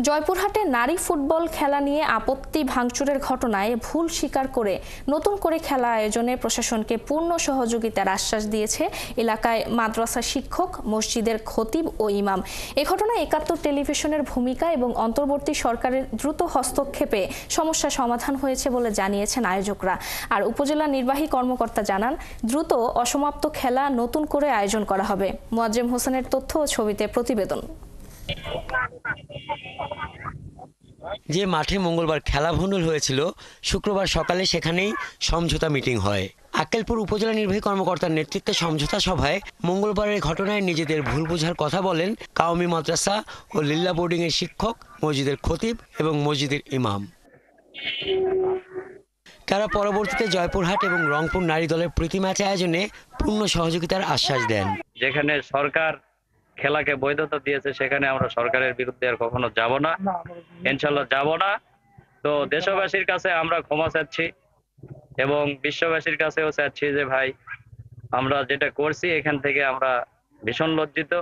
জয়পুরহাটে নারী ফুটবল খেলা নিয়ে আপত্তি ভাঙচুরের ঘটনায় ভুল স্বীকার করে নতুন করে খেলা আয়োজনে প্রশাসনকে পূর্ণ সহযোগিতার আশ্বাস দিয়েছে এলাকায় মাদ্রাসা শিক্ষক, মসজিদের খতিব ও ইমাম। এ ঘটনায় ৭১ টেলিভিশনের ভূমিকা এবং অন্তর্বর্তী সরকারের দ্রুত হস্তক্ষেপে সমস্যা সমাধান হয়েছে বলে জানিয়েছেন আয়োজকরা। আর উপজেলা নির্বাহী কর্মকর্তা জানান, দ্রুত অসমাপ্ত খেলা নতুন করে আয়োজন করা হবে। মোয়াজ্জেম হোসেনের তথ্য ও ছবিতে প্রতিবেদন। যে মাঠে মঙ্গলবার খেলা ভণ্ডুল হয়েছিল, শুক্রবার সকালে সেখানেই সমঝোতা মিটিং হয়। আক্কেলপুর উপজেলা নির্বাহী কর্মকর্তার নেতৃত্বে সমঝোতা সভায় মঙ্গলবারের ঘটনায় নিজেদের ভুল বোঝার কথা বলেন কাওমি মাদ্রাসা ও লিল্লা বোর্ডিংয়ের শিক্ষক, মসজিদের খতিব এবং মসজিদের ইমাম। তারা পরবর্তীতে জয়পুরহাট এবং রংপুর নারী দলের প্রীতি ম্যাচ আয়োজনে পূর্ণ সহযোগিতার আশ্বাস দেন। যেখানে সরকার খেলাকে বৈধতা দিয়েছে সেখানে আমরা সরকারের বিরুদ্ধে আর কখনো যাব না, ইনশাল্লাহ যাব না। তো দেশবাসীর কাছে আমরা ক্ষমা চাচ্ছি এবং বিশ্ববাসীর কাছেও চাচ্ছি যে ভাই, আমরা যেটা করছি এখান থেকে আমরা ভীষণ লজ্জিত।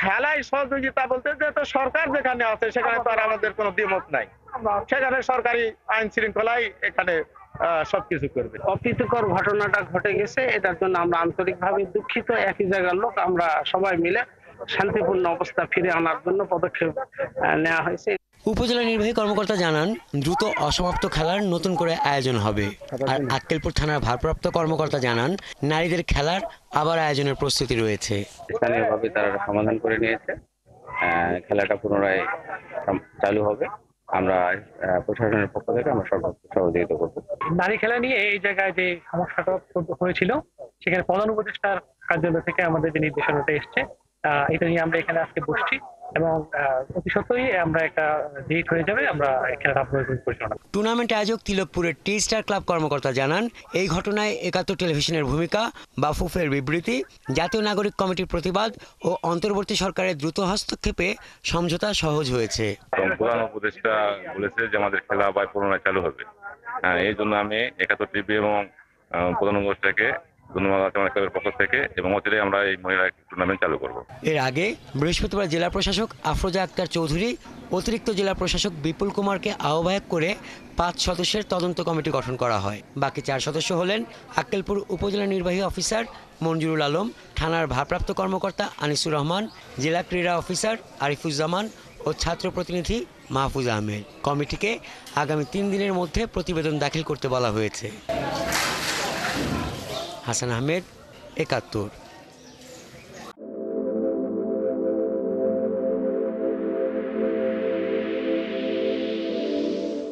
খেলায় সহযোগিতা বলতে যে তো সরকার যেখানে আছে সেখানে তো আর আমাদের কোনো দ্বিমত নাই, সেখানে সরকারি আইন শৃঙ্খলাই এখানে সবকিছু করবে। অপ্রীতিকর ঘটনাটা ঘটে গেছে, এটার জন্য আমরা আন্তরিকভাবে দুঃখিত। একই জায়গার লোক আমরা সবাই মিলে শান্তিপূর্ণ অবস্থা ফিরে আনার জন্য পদক্ষেপ নেওয়া হয়েছে। উপজেলা নির্বাহী কর্মকর্তা জানান, দ্রুত অসমাপ্ত খেলার নতুন করে আয়োজন হবে। আর আক্কেলপুর থানার ভারপ্রাপ্ত কর্মকর্তা জানান, নারীদের খেলার আবার আয়োজনের প্রস্তুতি রয়েছে। স্থানীয়ভাবে তারা সমাধান করে নিয়েছে, খেলাটা পুনরায় চালু হবে। আমরা প্রশাসনের পক্ষ থেকে আমরা সর্বোচ্চ সহযোগিতা করব। নারী খেলা নিয়ে এই জায়গায় যে সমস্যাটা হয়েছিল, সেখানে প্রধান উপদেষ্টার কার্যালয় থেকে আমাদের যে নির্দেশনাটা এসছে, এটা নিয়ে আমরা এখানে আজকে বসছি এবং অতি সত্ত্বই আমরা একটা ডেট হয়ে যাবে, আমরা খেলাটা পরিচালনা। টুর্নামেন্ট আয়োজক তিলকপুরের টি স্টার ক্লাব কর্মকর্তা জানান, এই ঘটনায় ৭১ টেলিভিশনের ভূমিকা, বাফুফের বিবৃতি, জাতীয় নাগরিক কমিটির প্রতিবাদ ও অন্তর্বর্তী সরকারের দ্রুত হস্তক্ষেপে সমঝোতা সহজ হয়েছে। প্রধান উপদেষ্টা বলেছে যে আমাদের খেলা আবার পুনরায় চালু হবে। এই জন্য আমি ৭১ টিভি এবং প্রধান উপদেষ্টাকে ধন্যবাদ ক্লাবের পক্ষ থেকে, এবং অচিরেই আমরা এই মহিলা টুর্নামেন্ট চালু করব। এর আগে বৃহস্পতিবার জেলা প্রশাসক আফরোজা আক্তার চৌধুরী অতিরিক্ত জেলা প্রশাসক বিপুল কুমারকে আহ্বায়ক করে ৫ সদস্যের তদন্ত কমিটি গঠন করা হয়। বাকি ৪ সদস্য হলেন আক্কেলপুর উপজেলা নির্বাহী অফিসার মঞ্জুরুল আলম, থানার ভারপ্রাপ্ত কর্মকর্তা আনিসুর রহমান, জেলা ক্রীড়া অফিসার আরিফুজ্জামান ও ছাত্র প্রতিনিধি মাহফুজ আহমেদ। কমিটিকে আগামী ৩ দিনের মধ্যে প্রতিবেদন দাখিল করতে বলা হয়েছে। হাসান আহমেদ, ৭১।